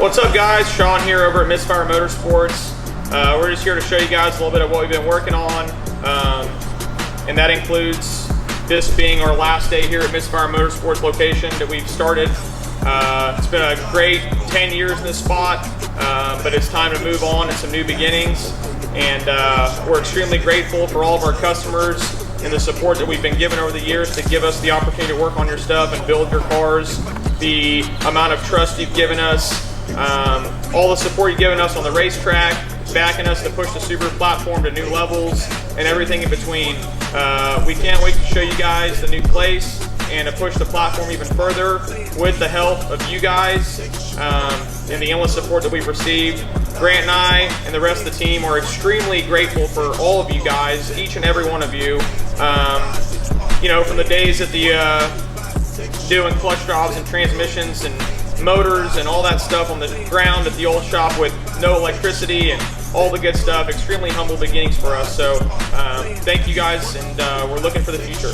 What's up guys, Sean here over at Misfire Motorsports. We're just here to show you guys a little bit of what we've been working on, and that includes this being our last day here at Misfire Motorsports location that we've started. It's been a great 10 years in this spot, but it's time to move on to some new beginnings, and we're extremely grateful for all of our customers and the support that we've been given over the years to give us the opportunity to work on your stuff and build your cars, the amount of trust you've given us, all the support you've given us on the racetrack, backing us to push the Subaru platform to new levels, and everything in between. We can't wait to show you guys the new place and to push the platform even further with the help of you guys and the endless support that we've received. Grant and I and the rest of the team are extremely grateful for all of you guys, each and every one of you. You know, from the days at the doing clutch jobs and transmissions and motors and all that stuff on the ground at the old shop with no electricity and all the good stuff. Extremely humble beginnings for us. So thank you guys, and we're looking for the future.